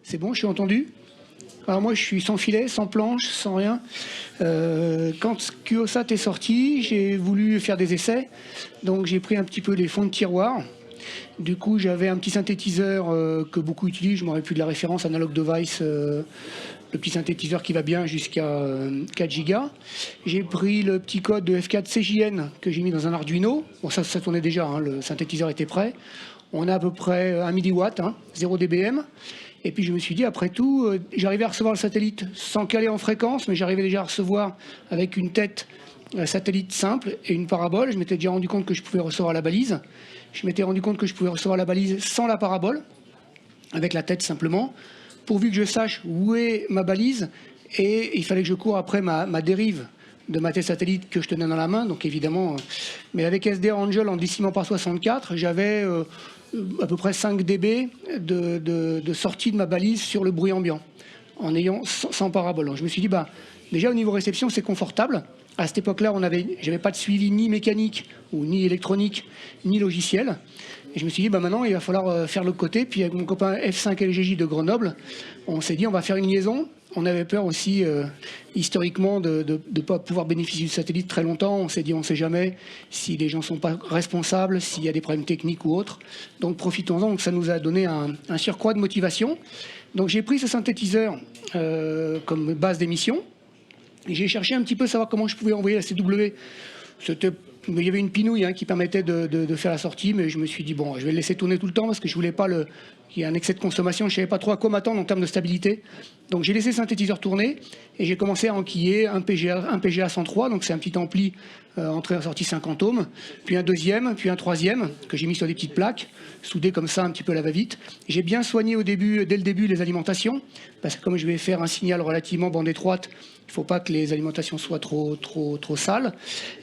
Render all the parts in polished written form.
C'est bon, je suis entendu? Alors moi, je suis sans filet, sans planche, sans rien. Quand QOSat est sorti, j'ai voulu faire des essais. Donc j'ai pris un petit peu les fonds de tiroir. Du coup, j'avais un petit synthétiseur que beaucoup utilisent. Je m'en rappelle plus de la référence, Analog Device, le petit synthétiseur qui va bien jusqu'à 4 Go. J'ai pris le petit code de F4 CJN que j'ai mis dans un Arduino. Bon, ça tournait déjà, hein, le synthétiseur était prêt. On a à peu près 1 milliwatt, 0 dBm. Et puis je me suis dit, après tout, j'arrivais à recevoir le satellite sans caler en fréquence, mais j'arrivais déjà à recevoir avec une tête satellite simple et une parabole. Je m'étais déjà rendu compte que je pouvais recevoir la balise. Je m'étais rendu compte que je pouvais recevoir la balise sans la parabole, avec la tête simplement, pourvu que je sache où est ma balise. Et il fallait que je cours après ma dérive de ma tête satellite que je tenais dans la main. Donc évidemment, mais avec SDR Angel en décimant par 64, j'avais à peu près 5 dB de sortie de ma balise sur le bruit ambiant, en ayant sans parabole. Donc je me suis dit, bah, déjà au niveau réception, c'est confortable. À cette époque-là, j'avais pas de suivi ni mécanique, ou ni électronique, ni logiciel. Et je me suis dit, bah, maintenant, il va falloir faire l'autre côté. Puis avec mon copain F5LGJ de Grenoble, on s'est dit, on va faire une liaison. On avait peur aussi, historiquement, de ne pas pouvoir bénéficier du satellite très longtemps. On s'est dit, on ne sait jamais si les gens ne sont pas responsables, s'il y a des problèmes techniques ou autres. Donc profitons-en. Donc ça nous a donné un surcroît de motivation. Donc j'ai pris ce synthétiseur comme base d'émission. Et j'ai cherché un petit peu savoir comment je pouvais envoyer la CW. Il y avait une pinouille qui permettait de faire la sortie, mais je me suis dit, bon, je vais le laisser tourner tout le temps parce que je voulais pas qu'il y ait un excès de consommation. Je ne savais pas trop à quoi m'attendre en termes de stabilité. Donc j'ai laissé le synthétiseur tourner et j'ai commencé à enquiller un PGA 103, donc c'est un petit ampli entrée-sortie 50 ohms, puis un deuxième, puis un troisième que j'ai mis sur des petites plaques, soudées comme ça un petit peu à la va-vite. J'ai bien soigné dès le début les alimentations, parce que comme je vais faire un signal relativement bande étroite, il ne faut pas que les alimentations soient trop sales.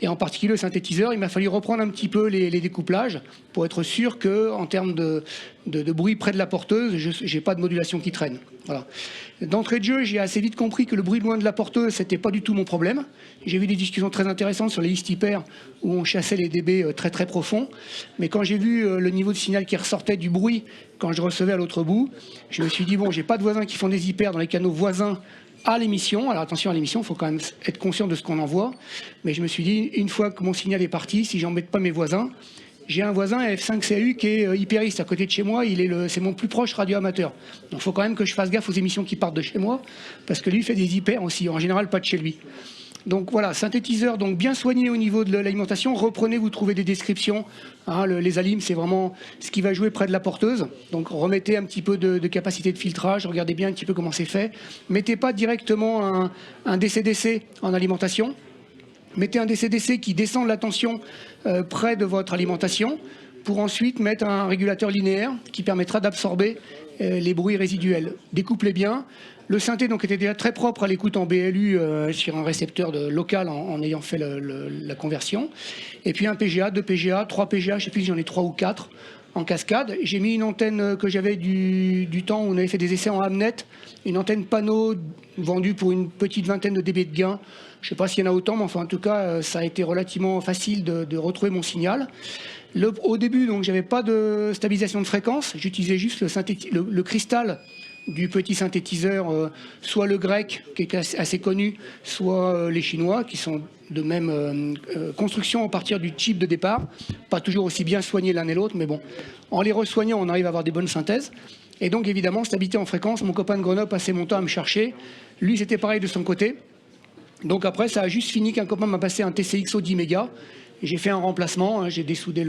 Et en particulier le synthétiseur, il m'a fallu reprendre un petit peu les découplages pour être sûr qu'en termes de bruit près de la porteuse, je n'ai pas de modulation qui traîne. Voilà. D'entrée de jeu, j'ai assez vite compris que le bruit loin de la porteuse, c'était pas du tout mon problème. J'ai vu des discussions très intéressantes sur les listes hyper où on chassait les dB très très profonds. Mais quand j'ai vu le niveau de signal qui ressortait du bruit quand je recevais à l'autre bout, je me suis dit, bon, j'ai pas de voisins qui font des hyper dans les canaux voisins à l'émission. Alors attention à l'émission, il faut quand même être conscient de ce qu'on envoie. Mais je me suis dit, une fois que mon signal est parti, si j'embête pas mes voisins, j'ai un voisin F5CAU qui est hyperiste à côté de chez moi, c'est mon plus proche radioamateur. Donc il faut quand même que je fasse gaffe aux émissions qui partent de chez moi, parce que lui fait des hyper aussi, en général pas de chez lui. Donc voilà, synthétiseur donc bien soigné au niveau de l'alimentation. Reprenez, vous trouvez des descriptions. Les alimes, c'est vraiment ce qui va jouer près de la porteuse. Donc remettez un petit peu de capacité de filtrage, regardez bien un petit peu comment c'est fait. Mettez pas directement un DC-DC en alimentation. Mettez un DC-DC qui descend la tension près de votre alimentation pour ensuite mettre un régulateur linéaire qui permettra d'absorber les bruits résiduels. Découplez bien. Le synthé donc, était déjà très propre à l'écoute en BLU sur un récepteur local en ayant fait la conversion. Et puis un PGA, 2 PGA, 3 PGA, je ne sais plus si j'en ai 3 ou 4 en cascade. J'ai mis une antenne que j'avais du temps où on avait fait des essais en Hamnet, une antenne panneau vendue pour une petite vingtaine de dB de gain. Je ne sais pas s'il y en a autant, mais enfin, en tout cas, ça a été relativement facile de retrouver mon signal. Au début, donc, j'avais pas de stabilisation de fréquence. J'utilisais juste le cristal du petit synthétiseur, soit le grec, qui est assez connu, soit les chinois, qui sont de même construction à partir du chip de départ. Pas toujours aussi bien soignés l'un et l'autre, mais bon, en les resoignant, on arrive à avoir des bonnes synthèses. Et donc, évidemment, stabilité en fréquence. Mon copain de Grenoble passait mon temps à me chercher. Lui, c'était pareil de son côté. Donc après, ça a juste fini qu'un copain m'a passé un TCXO 10 mégas. J'ai fait un remplacement, j'ai dessoudé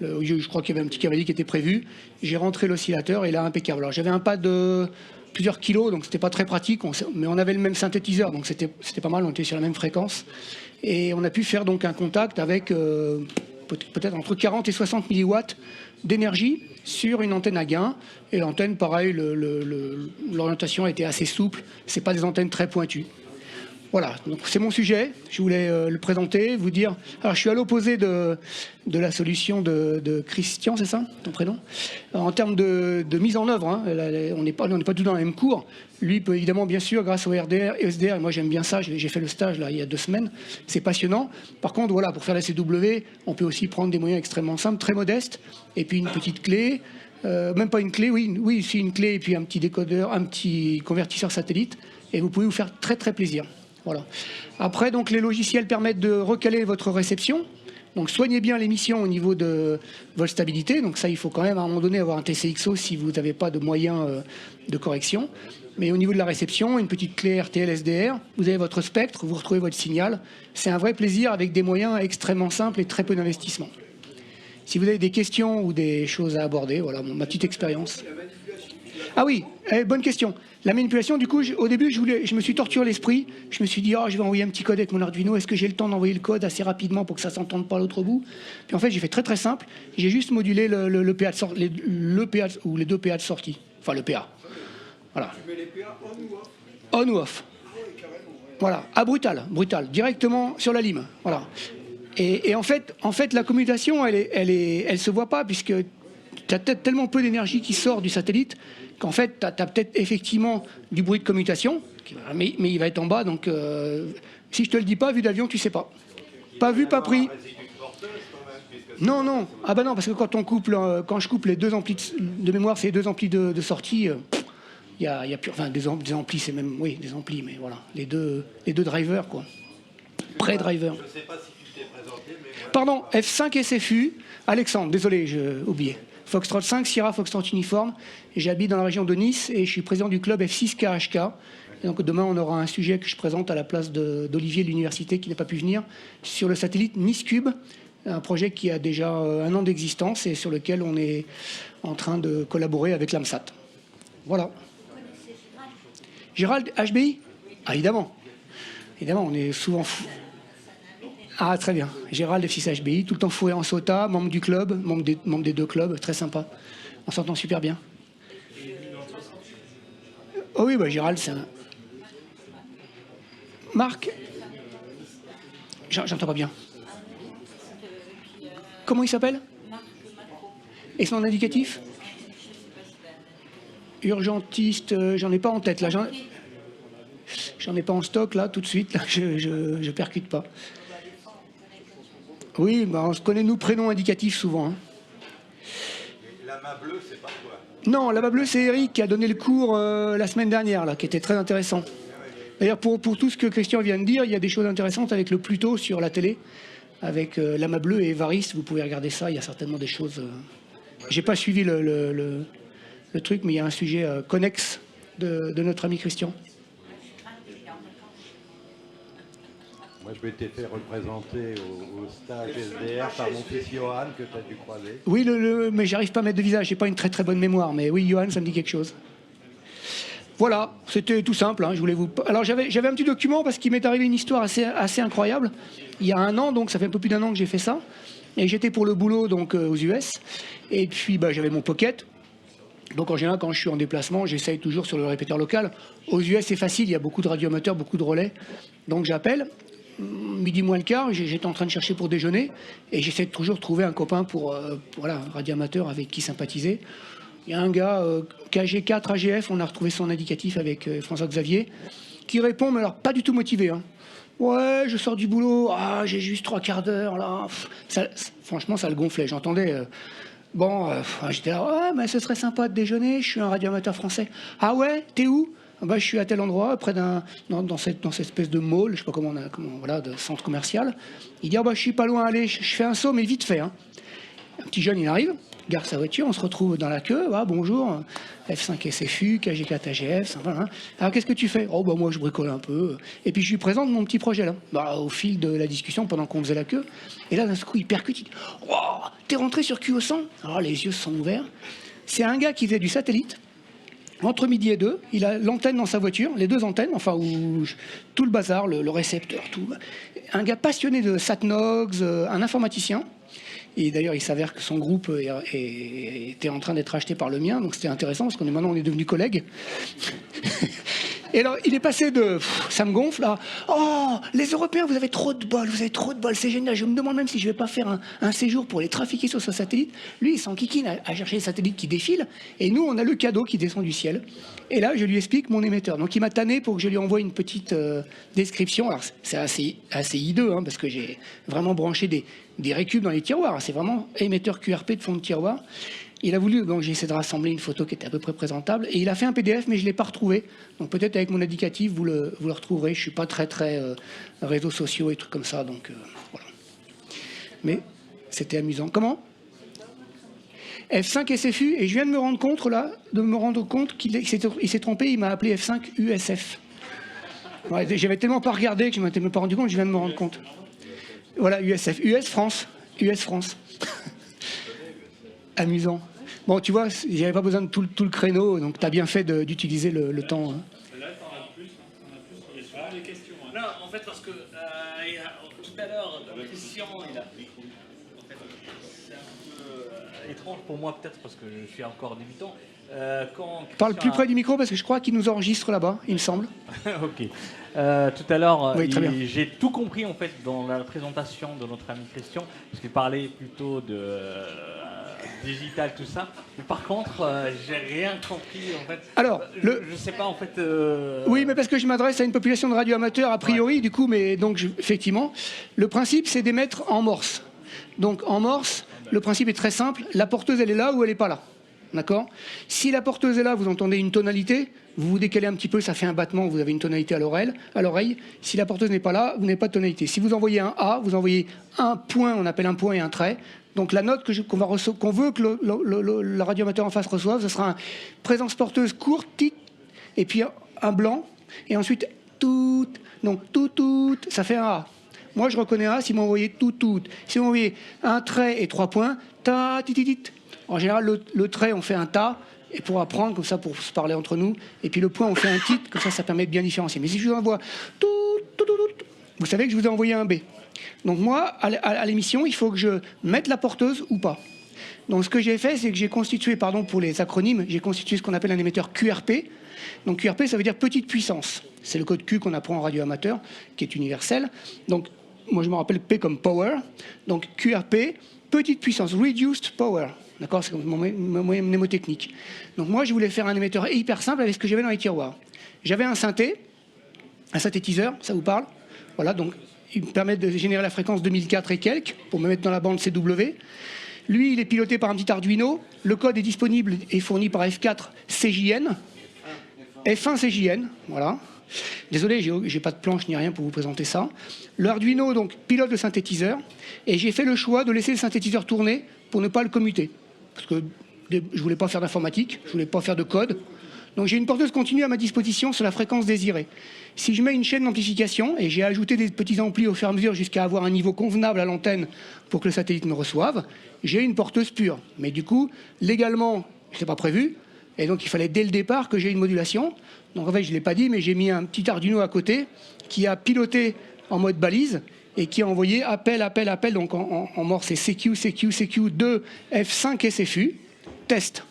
je crois qu'il y avait un petit cavalier qui était prévu. J'ai rentré l'oscillateur et là, impeccable. Alors j'avais un pad de plusieurs kilos, donc c'était pas très pratique, mais on avait le même synthétiseur, donc c'était pas mal, on était sur la même fréquence. Et on a pu faire donc un contact avec peut-être entre 40 et 60 milliwatts d'énergie sur une antenne à gain. Et l'antenne, pareil, l'orientation était assez souple, c'est pas des antennes très pointues. Voilà, donc c'est mon sujet. Je voulais le présenter, vous dire. Alors, je suis à l'opposé de la solution de Christian, c'est ça, ton prénom? En termes de mise en œuvre, hein, on n'est pas tous dans la même cours. Lui peut évidemment, bien sûr, grâce au RDR et SDR, et moi j'aime bien ça, j'ai fait le stage là, il y a 2 semaines, c'est passionnant. Par contre, voilà, pour faire la CW, on peut aussi prendre des moyens extrêmement simples, très modestes, et puis une petite clé, même pas une clé, oui, c'est une clé, et puis un petit décodeur, un petit convertisseur satellite, et vous pouvez vous faire très très plaisir. Voilà. Après, donc, les logiciels permettent de recaler votre réception. Donc, soignez bien l'émission au niveau de votre stabilité. Donc, ça, il faut quand même à un moment donné avoir un TCXO si vous n'avez pas de moyens de correction. Mais au niveau de la réception, une petite clé RTL SDR, vous avez votre spectre, vous retrouvez votre signal. C'est un vrai plaisir avec des moyens extrêmement simples et très peu d'investissement. Si vous avez des questions ou des choses à aborder, voilà ma petite expérience. Ah oui, bonne question. La manipulation, du coup, au début, je me suis torturé l'esprit. Je me suis dit, je vais envoyer un petit code avec mon Arduino. Est-ce que j'ai le temps d'envoyer le code assez rapidement pour que ça ne s'entende pas à l'autre bout? Puis en fait, j'ai fait très très simple. J'ai juste modulé le PA le PA ou les 2 PA de sortie. Enfin, le PA. Voilà. Tu mets les PA on ou off? On ou off. Voilà. Ah, brutal. Directement sur la lime. Voilà. Et en fait, la commutation, elle se voit pas puisque tu as peut-être tellement peu d'énergie qui sort du satellite qu'en fait, tu as peut-être effectivement du bruit de commutation, mais il va être en bas. Donc, si je te le dis pas, vu d'avion, tu sais pas. Pas vu, pas pris. Non. Ah bah non, parce que quand je coupe les 2 amplis de mémoire, c'est les 2 amplis de sortie. Il y a plus, enfin des amplis, c'est même, oui, des amplis, mais voilà, les deux drivers, quoi. Pré-driver. Je ne sais pas si tu t'es présenté, mais... Pardon, F5 SFU. Alexandre, désolé, j'ai oublié. Foxtrot 5, Sierra Foxtrot Uniforme. J'habite dans la région de Nice et je suis président du club F6 KHK. Et donc demain, on aura un sujet que je présente à la place d'Olivier de l'université qui n'a pas pu venir sur le satellite Nice Cube, un projet qui a déjà 1 an d'existence et sur lequel on est en train de collaborer avec l'AMSAT. Voilà. Gérald, HBI? Ah, évidemment. Évidemment, on est souvent fou. Ah, très bien. Gérald, F6 HBI, tout le temps fourré en SOTA, membre du club, membre des 2 clubs, très sympa. On s'entend super bien. Oh oui, bah, Gérald, c'est un... Marc? J'entends pas bien. Comment il s'appelle? Et son indicatif? Urgentiste, j'en ai pas en tête, là. J'en ai pas en stock, là, tout de suite. Là, je percute pas. Oui, bah on se connaît, nous, prénoms indicatifs, souvent. Hein. La main bleue, c'est pas toi? Non, la main bleue, c'est Eric qui a donné le cours la semaine dernière, là, qui était très intéressant. D'ailleurs, pour tout ce que Christian vient de dire, il y a des choses intéressantes avec le Pluto sur la télé, avec Lama Bleu et Evariste. Vous pouvez regarder ça, il y a certainement des choses... J'ai pas suivi le truc, mais il y a un sujet connexe de notre ami Christian. Moi, je m'étais fait représenter au stage SDR par mon fils Johan, que tu as dû croiser. Oui, mais j'arrive pas à mettre de visage, j'ai pas une très très bonne mémoire, mais oui, Johan, ça me dit quelque chose. Voilà, c'était tout simple. Hein, je voulais vous... Alors j'avais un petit document parce qu'il m'est arrivé une histoire assez incroyable. Il y a 1 an, donc ça fait un peu plus d'1 an que j'ai fait ça. Et j'étais pour le boulot donc aux US. Et puis j'avais mon pocket. Donc en général, quand je suis en déplacement, j'essaye toujours sur le répéteur local. Aux US, c'est facile, il y a beaucoup de radioamateurs, beaucoup de relais. Donc j'appelle. Midi moins le quart, j'étais en train de chercher pour déjeuner. Et j'essaie de toujours trouver un copain pour voilà, radioamateur avec qui sympathiser. Il y a un gars, KG4 AGF, on a retrouvé son indicatif avec François-Xavier, qui répond, mais alors pas du tout motivé. Hein. Ouais, je sors du boulot, j'ai juste 3/4 d'heure, là. Franchement, ça le gonflait, j'entendais. J'étais là, ouais, mais ce serait sympa de déjeuner, je suis un radioamateur français. Ah ouais, t'es où? Je suis à tel endroit, près dans cette espèce de mall, je sais pas voilà, de centre commercial. Il dit, je suis pas loin, allez, je fais un saut, mais vite fait. Hein. Un petit jeune, il arrive. Gare sa voiture, on se retrouve dans la queue. Bonjour, F5 SFU, KG4 AGF. Voilà. Alors qu'est-ce que tu fais? Moi je bricole un peu. Et puis je lui présente mon petit projet là. Au fil de la discussion, pendant qu'on faisait la queue. Et là d'un coup il percute. Il dit, t'es rentré sur QO100? Alors les yeux se sont ouverts. C'est un gars qui faisait du satellite. Entre midi et 2, il a l'antenne dans sa voiture, les 2 antennes, tout le bazar, le récepteur, tout. Un gars passionné de Satnogs, un informaticien. Et d'ailleurs, il s'avère que son groupe était en train d'être acheté par le mien, donc c'était intéressant parce maintenant on est devenus collègues. Et alors, il est passé de ça me gonfle à oh, les Européens, vous avez trop de bol, c'est génial. Je me demande même si je vais pas faire un séjour pour les trafiquer sur ce satellite. Lui, il s'enquiquine à chercher les satellites qui défilent, et nous, on a le cadeau qui descend du ciel. Et là, je lui explique mon émetteur. Donc, il m'a tanné pour que je lui envoie une petite description. Alors, c'est assez hideux, hein, parce que j'ai vraiment branché des récubes dans les tiroirs. C'est vraiment émetteur QRP de fond de tiroir. Il a voulu, donc j'ai essayé de rassembler une photo qui était à peu près présentable, et il a fait un PDF, mais je ne l'ai pas retrouvé. Donc peut-être avec mon indicatif, vous le retrouverez. Je ne suis pas très réseaux sociaux et trucs comme ça, donc voilà. Mais c'était amusant. Comment F5 SFU, et je viens de me rendre compte qu'il s'est trompé, il m'a appelé F5 USF. Ouais, j'avais tellement pas regardé que je ne m'étais même pas rendu compte, je viens de me rendre compte. Voilà, USF, US France. Amusant. Bon, tu vois, j'avais pas besoin de tout le créneau, donc tu as bien fait d'utiliser le temps. Hein. Là, t'en as plus sur les questions. Hein. Non, en fait, parce que tout à l'heure, Christian, c'est un peu étrange pour moi, peut-être, parce que je suis encore débutant. Parle plus près du micro, parce que je crois qu'il nous enregistre là-bas, il me semble. Ok. Tout à l'heure, oui, j'ai tout compris, en fait, dans la présentation de notre ami Christian, parce qu'il parlait plutôt de... digital, tout ça. Mais par contre, j'ai rien compris en fait. Alors, je sais pas en fait. Oui, mais parce que je m'adresse à une population de radioamateurs a priori, ouais. Du coup, mais donc effectivement, le principe c'est d'émettre en morse. Donc en morse, le principe est très simple. La porteuse, elle est là ou elle est pas là. D'accord ? Si la porteuse est là, vous entendez une tonalité, vous vous décalez un petit peu, ça fait un battement, vous avez une tonalité à l'oreille. Si la porteuse n'est pas là, vous n'avez pas de tonalité. Si vous envoyez un A, vous envoyez un point, on appelle un point et un trait. Donc la note qu'on veut que le radioamateur en face reçoive, ce sera une présence porteuse courte, tit, et puis un blanc, et ensuite tout. Donc tout, ça fait un A. Moi je reconnais un A si vous m'envoyez tout. Si vous m'envoyez un trait et 3 points, ta, tit. En général, le trait, on fait un ta, et pour apprendre, comme ça, pour se parler entre nous. Et puis le point, on fait un titre, comme ça permet de bien différencier. Mais si je vous envoie tout, vous savez que je vous ai envoyé un B. Donc moi, à l'émission, il faut que je mette la porteuse ou pas. Donc ce que j'ai fait, c'est que j'ai constitué, pour les acronymes, j'ai constitué ce qu'on appelle un émetteur QRP. Donc QRP, ça veut dire petite puissance. C'est le code Q qu'on apprend en radio amateur, qui est universel. Donc moi, je me rappelle P comme power. Donc QRP, petite puissance, reduced power. D'accord, c'est mon mnémotechnique. Donc moi, je voulais faire un émetteur hyper simple avec ce que j'avais dans les tiroirs. J'avais un synthétiseur, ça vous parle ? Voilà, donc il me permet de générer la fréquence 2004 et quelques pour me mettre dans la bande CW. Lui, il est piloté par un petit Arduino. Le code est disponible et fourni par F4 CJN. F1 CJN, voilà. Désolé, j'ai pas de planche ni rien pour vous présenter ça. Le Arduino, donc, pilote le synthétiseur. Et j'ai fait le choix de laisser le synthétiseur tourner pour ne pas le commuter. Parce que je voulais pas faire d'informatique, je voulais pas faire de code. Donc j'ai une porteuse continue à ma disposition sur la fréquence désirée. Si je mets une chaîne d'amplification, et j'ai ajouté des petits amplis au fur et à mesure jusqu'à avoir un niveau convenable à l'antenne pour que le satellite me reçoive, j'ai une porteuse pure. Mais du coup, légalement, ce n'était pas prévu. Et donc il fallait dès le départ que j'ai une modulation. Donc en fait, je ne l'ai pas dit, mais j'ai mis un petit Arduino à côté qui a piloté en mode balise et qui a envoyé appel. Donc en morse, c'est CQ, 2, F5 SFU, test.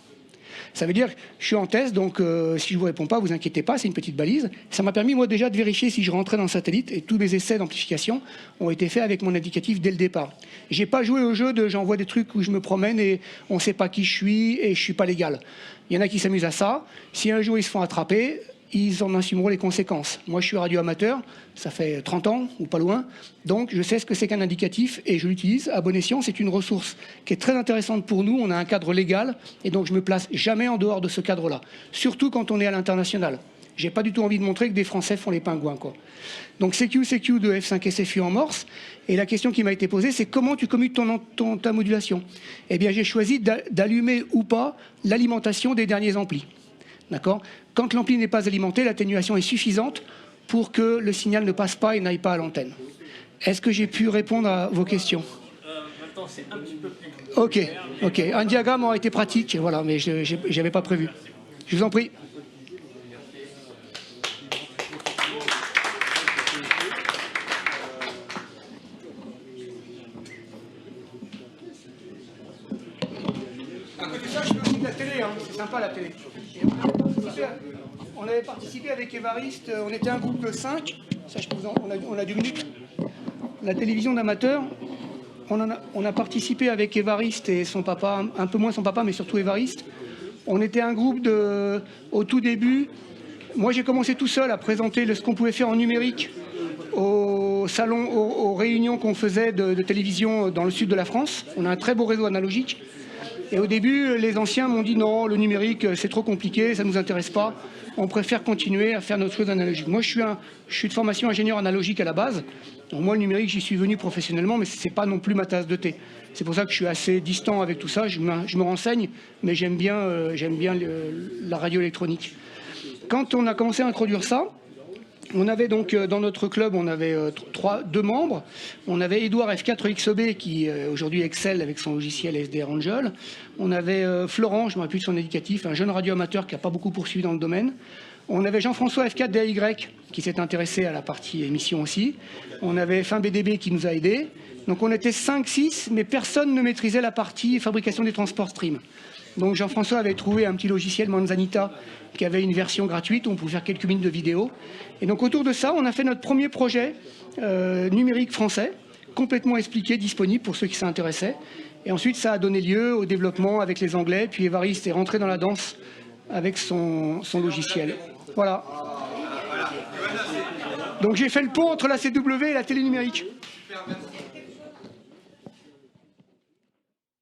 Ça veut dire que je suis en test, donc si je ne vous réponds pas, vous inquiétez pas, c'est une petite balise. Ça m'a permis, moi, déjà de vérifier si je rentrais dans le satellite, et tous mes essais d'amplification ont été faits avec mon indicatif dès le départ. J'ai pas joué au jeu de j'envoie des trucs où je me promène et on ne sait pas qui je suis et je suis pas légal. Il y en a qui s'amusent à ça. Si un jour ils se font attraper, ils en assumeront les conséquences. Moi, je suis radioamateur, ça fait 30 ans, ou pas loin, donc je sais ce que c'est qu'un indicatif et je l'utilise à bon escient. C'est une ressource qui est très intéressante pour nous, on a un cadre légal, et donc je me place jamais en dehors de ce cadre-là, surtout quand on est à l'international. J'ai pas du tout envie de montrer que des Français font les pingouins, quoi. Donc CQ de F5 SFU en morse, et la question qui m'a été posée, c'est comment tu commutes ta modulation ? Eh bien, j'ai choisi d'allumer ou pas l'alimentation des derniers amplis. D'accord ? Quand l'ampli n'est pas alimenté, l'atténuation est suffisante pour que le signal ne passe pas et n'aille pas à l'antenne. Est-ce que j'ai pu répondre à vos questions ? Maintenant, c'est un petit peu plus... Ok. Un diagramme aurait été pratique, voilà, mais je n'avais pas prévu. Je vous en prie. À côté de ça, je fais aussi de la télé, hein. C'est sympa la télé. On avait participé avec Évariste, on était un groupe de 5, ça, on a 2 minutes. La télévision d'amateurs, on a participé avec Évariste et son papa, un peu moins son papa, mais surtout Évariste. On était un groupe au tout début. Moi, j'ai commencé tout seul à présenter ce qu'on pouvait faire en numérique au salon, aux réunions qu'on faisait de télévision dans le sud de la France. On a un très beau réseau analogique. Et au début, les anciens m'ont dit non, le numérique, c'est trop compliqué, ça ne nous intéresse pas. On préfère continuer à faire notre chose analogique. Moi, je suis de formation ingénieur analogique à la base. Donc moi, le numérique, j'y suis venu professionnellement, mais ce n'est pas non plus ma tasse de thé. C'est pour ça que je suis assez distant avec tout ça. Je me renseigne, mais j'aime bien la radio électronique. Quand on a commencé à introduire ça, on avait donc dans notre club, on avait 2 membres. On avait Edouard F4XEB qui aujourd'hui excelle avec son logiciel SDR Angel. On avait Florent, je me rappelle plus de son éducatif, un jeune radioamateur qui n'a pas beaucoup poursuivi dans le domaine. On avait Jean-François F4DAY qui s'est intéressé à la partie émission aussi. On avait F1BDB qui nous a aidés. Donc on était 5-6, mais personne ne maîtrisait la partie fabrication des transports stream. Donc Jean-François avait trouvé un petit logiciel Manzanita qui avait une version gratuite où on pouvait faire quelques minutes de vidéo. Et donc autour de ça, on a fait notre premier projet numérique français, complètement expliqué, disponible pour ceux qui s'intéressaient. Et ensuite, ça a donné lieu au développement avec les Anglais. Puis Évariste est rentré dans la danse avec son logiciel. Voilà. Donc j'ai fait le pont entre la CW et la télé numérique.